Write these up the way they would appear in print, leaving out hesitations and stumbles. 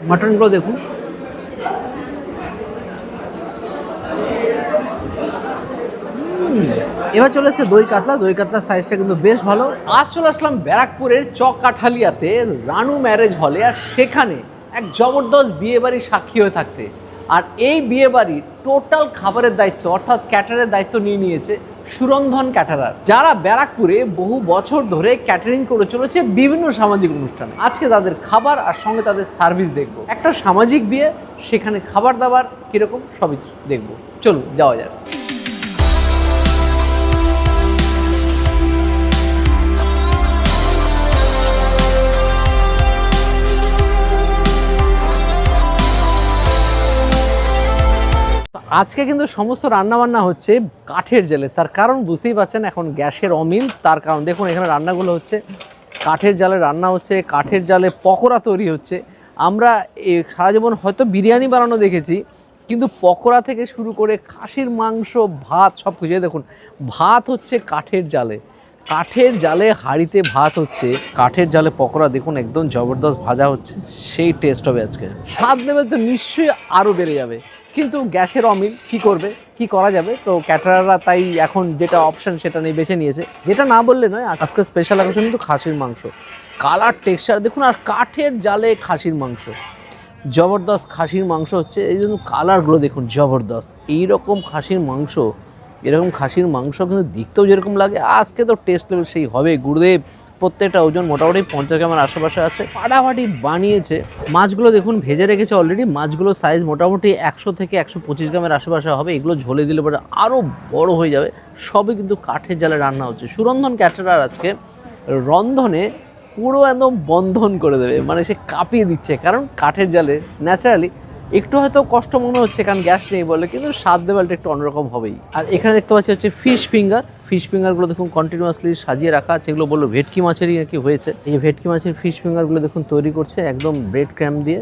মাটনগুলো দেখুন, এবার চলে এসেছে দই কাতলা। দই কাতলার সাইজটা কিন্তু বেশ ভালো। আজ চলে আসলাম ব্যারাকপুরের চক কাঠালিয়াতে রানু ম্যারেজ হলে, আর সেখানে এক জবরদস্ত বিয়েবাড়ির সাক্ষী হয়ে থাকতে। আর এই বিয়েবাড়ির টোটাল খাবারের দায়িত্ব অর্থাৎ ক্যাটারের দায়িত্ব নিয়ে নিয়েছে সুরন্ধন ক্যাটারার, যারা ব্যারাকপুরে বহু বছর ধরে ক্যাটারিং করে চলেছে বিভিন্ন সামাজিক অনুষ্ঠানে। আজকে তাদের খাবার আর সঙ্গে তাদের সার্ভিস দেখব। একটা সামাজিক বিয়ে, সেখানে খাবার দাবার কীরকম সবই দেখব। চলুন যাওয়া যাক। আজকে কিন্তু সমস্ত রান্নাবান্না হচ্ছে কাঠের জালে। তার কারণ বুঝতেই পারছেন, এখন গ্যাসের অমিল। তার কারণ দেখুন এখানে রান্নাগুলো হচ্ছে কাঠের জালে, রান্না হচ্ছে কাঠের জালে, পকোড়া তৈরি হচ্ছে। আমরা সারা জীবন হয়তো বিরিয়ানি বানানো দেখেছি, কিন্তু পকোড়া থেকে শুরু করে খাসির মাংস, ভাত, সব কিছু। দেখুন ভাত হচ্ছে কাঠের জালে, কাঠের জালে হাঁড়িতে ভাত হচ্ছে, কাঠের জালে পকোড়া দেখুন একদম জবরদস্ত ভাজা হচ্ছে। সেই টেস্ট হবে আজকে। স্বাদ লেভেল তো নিশ্চয়ই আরও বেড়ে যাবে, কিন্তু গ্যাসের অমিল কি করবে, কি করা যাবে। তো ক্যাটারাররা তাই এখন যেটা অপশান সেটা নিয়ে বেছে নিয়েছে। যেটা না বললে নয়, আজকে স্পেশাল আকর্ষণ কিন্তু খাসির মাংস। কালার, টেক্সচার দেখুন, আর কাঠের জালে খাসির মাংস, জবরদস্ত খাসির মাংস হচ্ছে। এই জন্য কালারগুলো দেখুন জবরদস্ত। এইরকম খাসির মাংস, এরকম খাসির মাংস কিন্তু দেখতেও যেরকম লাগে, আজকে তো টেস্ট লেভেল সেই হবে। গুরুদেব প্রত্যেকটা ওজন মোটামুটি 50 গ্রামের আশেপাশে আছে। ফাটাফাটি বানিয়েছে। মাছগুলো দেখুন ভেজে রেখেছে অলরেডি। মাছগুলোর সাইজ মোটামুটি 100 থেকে 125 গ্রামের আশেপাশে হবে। এগুলো ঝোলে দিলে পরে আরও বড় হয়ে যাবে। সবই কিন্তু কাঠের জালে রান্না হচ্ছে। সুরন্ধন ক্যাটারার আজকে রন্ধনে পুরো একদম বন্ধন করে দেবে, মানে সে কাঁপিয়ে দিচ্ছে। কারণ কাঠের জালে ন্যাচারালি একটু হয়তো কষ্ট মনে হচ্ছে, কারণ গ্যাস নেই বলে, কিন্তু স্বাদ লেভেলটা একটু অন্যরকম হবেই। আর এখানে দেখতে পাচ্ছি হচ্ছে ফিশ ফিঙ্গার। ফিশ ফিঙ্গারগুলো দেখুন কন্টিনিউয়াসলি সাজিয়ে রাখা আছে। এগুলো বললো ভেটকি মাছেরই আর কি হয়েছে। এই ভেটকি মাছের ফিশ ফিঙ্গারগুলো দেখুন তৈরি করছে একদম ব্রেড ক্র্যাম্প দিয়ে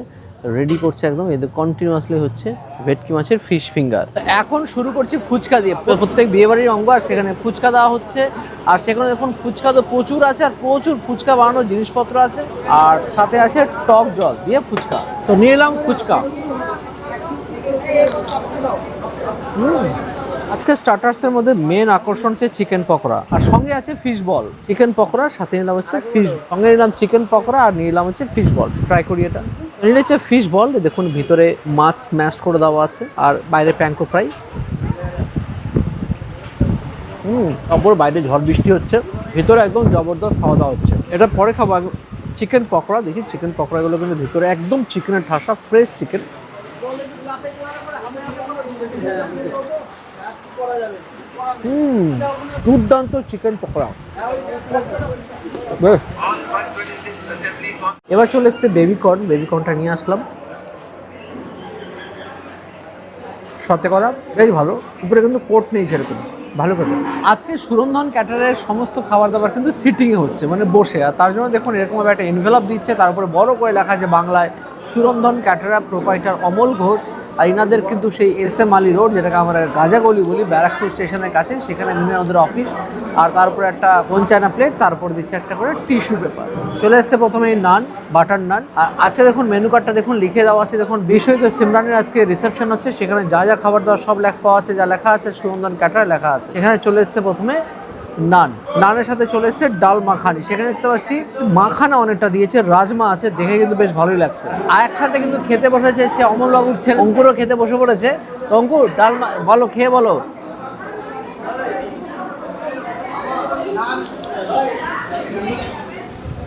রেডি করছে একদম। এদের কন্টিনিউয়াসলি হচ্ছে ভেটকি মাছের ফিশ ফিঙ্গার। এখন শুরু করছি ফুচকা দিয়ে। প্রত্যেক বিয়েবাড়ির অঙ্গ, আর সেখানে ফুচকা দেওয়া হচ্ছে। আর সেখানে দেখুন ফুচকা তো প্রচুর আছে, আর প্রচুর ফুচকা বানানোর জিনিসপত্র আছে, আর সাথে আছে টক জল দিয়ে ফুচকা। তো নিয়ে এলাম ফুচকা। আজকে স্টার্টার্সের মধ্যে মেন আকর্ষণ হচ্ছে চিকেন পকোড়া, আর সঙ্গে আছে ফিশ বল। চিকেন পকোড়ার সাথে নিলাম হচ্ছে ফিশ, সঙ্গে নিলাম চিকেন পকোড়া, আর নিলাম হচ্ছে ফিশ বল। ট্রাই করি এটা। নিলে হচ্ছে ফিশ বল। দেখুন ভিতরে মাছ স্ম্যাশ করে দেওয়া আছে, আর বাইরে প্যাঙ্কো ফ্রাই। তারপর বাইরে ঝড় বৃষ্টি হচ্ছে, ভিতরে একদম জবরদস্ত খাওয়া দাওয়া হচ্ছে। এটা পরে খাবো। চিকেন পকোড়া দেখি, চিকেন পকোড়াগুলো কিন্তু ভিতরে একদম চিকেনের ঠাসা, ফ্রেশ চিকেন। দুর্দান্ত চিকেন পকোড়া। এবার চলে এসছে বেবিকর্ন। বেবিকর্নটা নিয়ে আসলাম, সতে করা, বেশ ভালো। উপরে কিন্তু কোট নেই সেরকম, ভালো কথা। আজকে সুরন্ধন ক্যাটারের সমস্ত খাবার দাবার কিন্তু সিটিংয়ে হচ্ছে, মানে বসে। আর তার জন্য দেখুন এরকমভাবে একটা এনভেলপ দিচ্ছে, তার উপরে বড় করে লেখা আছে বাংলায় সুরন্ধন ক্যাটারার প্রোপাইটার অমল ঘোষ। আর ইনাদের কিন্তু সেই SM আলী রোড, যেটাকে আমরা গাজাগলি বলি, ব্যারাকপুর স্টেশনের কাছে, সেখানে ওদের অফিস। আর তারপরে একটা পঞ্চায়না প্লেট, তারপর দিচ্ছে একটা করে টিস্যু পেপার। চলে এসছে প্রথমে নান, বাটার নান। আর আজকে দেখুন মেনু কার্ডটা দেখুন লিখে দেওয়া আছে। দেখুন বিশ্বজিৎ সিমরানের আজকে রিসেপশন হচ্ছে, সেখানে যা যা খাবার দাবার সব লেখা পাওয়া আছে, যা লেখা আছে সুরন্ধন ক্যাটার লেখা আছে। এখানে চলে এসছে প্রথমে নান, নানের সাথে চলে এসছে ডাল মাখানি। সেখানে দেখতে পাচ্ছি মাখানা অনেকটা দিয়েছে, রাজমা আছে, দেখে কিন্তু বেশ ভালোই লাগছে। আর একসাথে কিন্তু খেতে বসে যাচ্ছে অমলবাবুর ছেলে অঙ্কুরও খেতে বসে পড়েছে। তো অঙ্কুর, ডাল বলো, খেয়ে বলো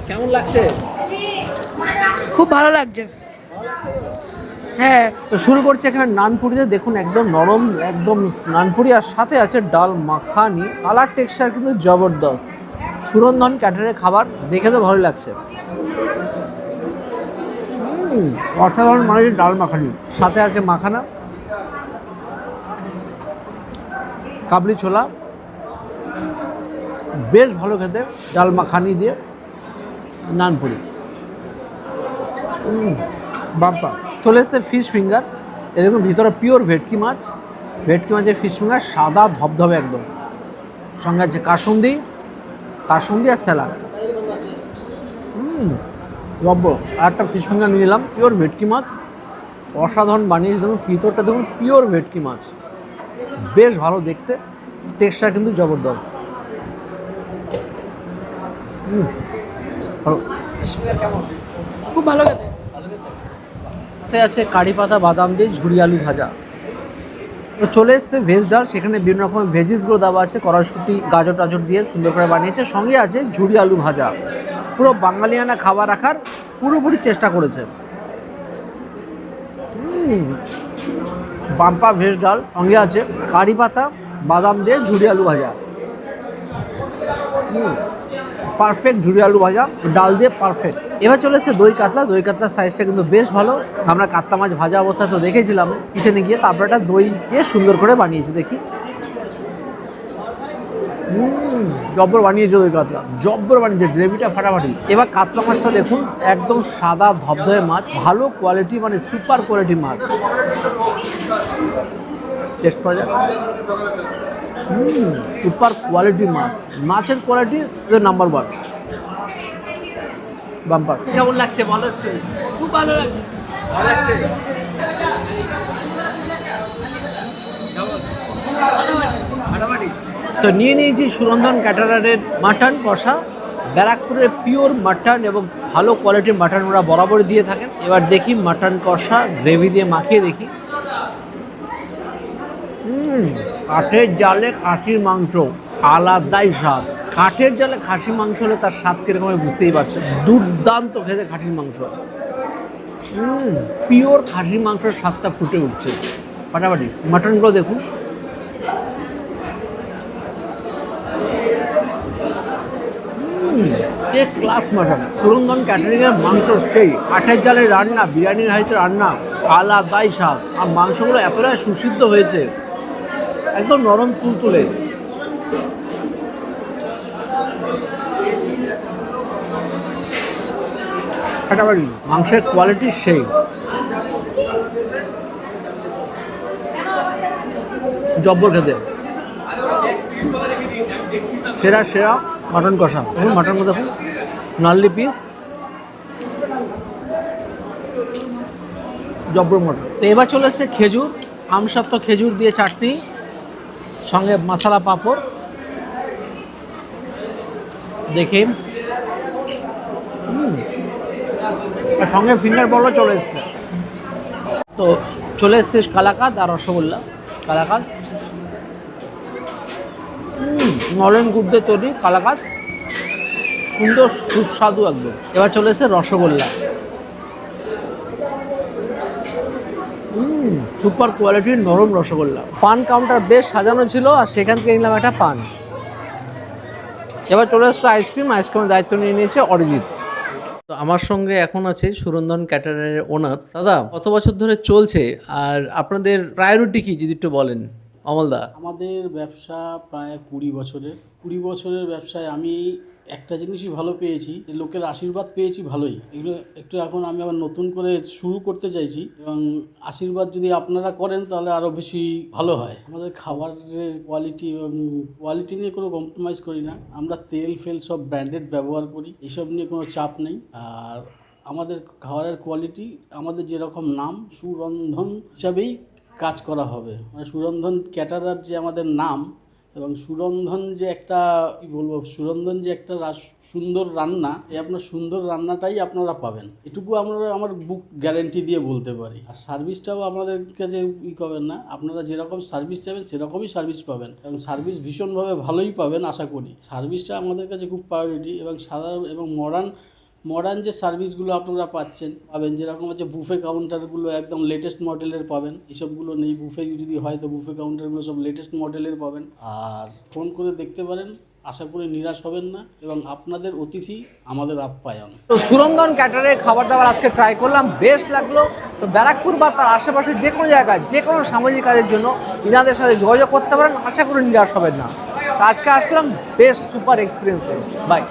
কেমন লাগছে? খুব ভালো লাগছে। হ্যাঁ, তো শুরু করছে এখানে নানপুরিতে। দেখুন একদম নরম, একদম নানপুরি, আর সাথে আছে ডাল মাখানি। কালার টেক্সচার কিন্তু জবরদস্ত। সুরন্ধন ক্যাটারের খাবার দেখে তো ভালো লাগছে। অসাধারণ মানে ডাল মাখানি, সাথে আছে মাখানা, কাবলি ছোলা, বেশ ভালো খেতে। ডাল মাখানি দিয়ে নানপুরি, বাম্পা। চলে এসছে ফিশ ফিঙ্গার। এ দেখুন ভিতরে পিওর ভেটকি মাছ, ভেটকি মাছের ফিশ ফিঙ্গার, সাদা ধবধবে একদম। সঙ্গে আছে কাসুন্দি আর স্যালাড। বেশ ভালো খেতে। ডাল মাখানি, কাবলি ছোলা, পিওর ভেটকি মাছ, ভেটকি মাছের ফিশ ফিঙ্গার, সাদা ধবধবে একদম। সঙ্গে আছে কাসুন্দি, আর স্যালাড। জব্বর। আর একটা ফিশ ফিঙ্গার নিয়ে নিলাম, পিওর ভেটকি মাছ, অসাধারণ বানিয়েছে। দেখুন ভিতরটা দেখুন, পিওর ভেটকি মাছ, বেশ ভালো দেখতে, টেক্সচার কিন্তু জবরদস্ত। ভালো। ফিশ ফিঙ্গার কেমন? খুব ভালো খেতে। সাথে আছে কারি পাতা বাদাম দিয়ে ঝুরি আলু ভাজা। তো চলে এসছে ভেজ ডাল, সেখানে বিভিন্ন রকমের ভেজিসগুলো দেওয়া আছে, কড়াইশুঁটি গাজর টাজর দিয়ে সুন্দর করে বানিয়েছে। সঙ্গে আছে ঝুরি আলু ভাজা। পুরো বাঙালিয়ানা খাবার রাখার পুরোপুরি চেষ্টা করেছে। বাম্পা ভেজ ডাল, সঙ্গে আছে কারি পাতা বাদাম দিয়ে ঝুরি আলু ভাজা। পারফেক্ট ঝুরি আলু ভাজা, ডাল দিয়ে পারফেক্ট। এবার চলে এসেছে দই কাতলা। দই কাতলার সাইজটা কিন্তু বেশ ভালো। আমরা কাতলা মাছ ভাজা অবস্থায় তো দেখেছিলাম কিচেনে গিয়ে, তারপরে একটা দই দিয়ে সুন্দর করে বানিয়েছি। দেখি, জব্বর বানিয়েছে দই কাতলা, জব্বর বানিয়েছে, গ্রেভিটা ফাটাফাটি। এবার কাতলা মাছটা দেখুন, একদম সাদা ধবধবে মাছ, ভালো কোয়ালিটি, মানে সুপার কোয়ালিটি মাছ। টেস্ট করা যাক। সুপার কোয়ালিটি মাছ, মাছের কোয়ালিটি নাম্বার 1। বাম্পার। কেমন লাগছে বলো একটু? খুব ভালো লাগছে। ভালো লাগছে। তো নিয়ে নিয়েছি সুরন্ধন ক্যাটারারের মাটন কষা। ব্যারাকপুরের পিওর মাটন এবং ভালো কোয়ালিটির মাটন ওরা বরাবরই দিয়ে থাকেন। এবার দেখি মাটন কষা গ্রেভি দিয়ে মাখিয়ে দেখি। কাঠের জালে খাসির মাংস, আলাদাই স্বাদ। কাঠের জালে খাসি মাংস হলে তার স্বাদ কিরকম বুঝতেই পারছেন। দুর্দান্ত খেতে খাসির মাংস, পিওর খাসির মাংসের স্বাদটা ফুটে উঠছে ফাটাফাটি। মাটনগুলো দেখুন, ক্লাস মাটন। সুরন্ধন ক্যাটারিংয়ের মাংস সেই কাঠের জালে রান্না, বিরিয়ানির হাঁড়িতে রান্না, আলাদাই স্বাদ। আর মাংসগুলো এতটাই সুসিদ্ধ হয়েছে, একদম নরম তুলতুলে। ফাটাফাটি, মাংসের কোয়ালিটি সেই। জব্বর খেতে, সেরা সেরা মাটন কষা। দেখুন মাটনগুলো দেখুন, নার্লি পিস, জব্বর মটন। তো এবার চলে এসছে খেজুর, আমসত্ত্ব খেজুর দিয়ে চাটনি, সঙ্গে মশলা পাঁপড়। দেখি, আর সঙ্গে ফিঙ্গার বলও চলে এসছে। তো চলে এসছে কালাকাঁদ আর রসগোল্লা। কালাকাঁদ নলেন গুড় দিয়ে তৈরি কালাকাঁদ, সুন্দর সুস্বাদু একদম। এবার চলে এসছে রসগোল্লা, সুপার কোয়ালিটির নরম রসগোল্লা। পান কাউন্টার বেশ সাজানো ছিল, আর সেখান থেকে নিলাম একটা পান। এবার চলে এসছে আইসক্রিম। আইসক্রিমের দায়িত্ব নিয়ে নিয়েছে অরিজিৎ। তো আমার সঙ্গে এখন আছে সুরন্ধন ক্যাটারারের ওনার। দাদা, কত বছর ধরে চলছে আর আপনাদের প্রায়োরিটি কি যদি একটু বলেন? অমলদা। আমাদের ব্যবসা প্রায় 20 বছরের। 20 বছরের ব্যবসায় আমি একটা জিনিসই ভালো পেয়েছি, লোকের আশীর্বাদ পেয়েছি ভালোই। এগুলো একটু এখন আমি আবার নতুন করে শুরু করতে চাইছি, এবং আশীর্বাদ যদি আপনারা করেন তাহলে আরও বেশি ভালো হয়। আমাদের খাবারের কোয়ালিটি নিয়ে কোনো কম্প্রোমাইজ করি না। আমরা তেল ফেল সব ব্র্যান্ডেড ব্যবহার করি, এসব নিয়ে কোনো চাপ নেই। আর আমাদের খাবারের কোয়ালিটি, আমাদের যেরকম নাম সুরন্ধন হিসাবেই কাজ করা হবে। মানে সুরন্ধন ক্যাটারার যে আমাদের নাম, এবং সুরন্ধন যে একটা কি বলবো, সুরন্ধন যে একটা সুন্দর রান্না, এই আপনার সুন্দর রান্নাটাই আপনারা পাবেন, এটুকু আমার বুক গ্যারেন্টি দিয়ে বলতে পারি। আর সার্ভিসটাও আমাদের কাছে করবেন না, আপনারা যেরকম সার্ভিস চাইবেন সেরকমই সার্ভিস পাবেন, এবং সার্ভিস ভীষণভাবে ভালোই পাবেন আশা করি। সার্ভিসটা আমাদের কাছে খুব প্রায়োরিটি, এবং সাধারণ এবং মডার্ন যে সার্ভিসগুলো আপনারা পাবেন, যেরকম হচ্ছে বুফে কাউন্টারগুলো একদম লেটেস্ট মডেলের পাবেন। এসবগুলো নেই, বুফে যদি হয় তো বুফে কাউন্টারগুলো সব লেটেস্ট মডেলের পাবেন। আর ফোন করে দেখতে পারেন, আশা করি নিরাশ হবেন না, এবং আপনাদের অতিথি আমাদের আপ্যায়ন। তো সুরন্ধন ক্যাটারে খাবার দাবার আজকে ট্রাই করলাম, বেশ লাগলো। তো ব্যারাকপুর বা তার আশেপাশে যে কোনো জায়গায় যে কোনো সামাজিক কাজের জন্য ইনাদের সাথে যোগাযোগ করতে পারেন, আশা করি নিরাশ হবেন না। তো আজকে আসলাম, বেশ সুপার এক্সপিরিয়েন্স। বাই।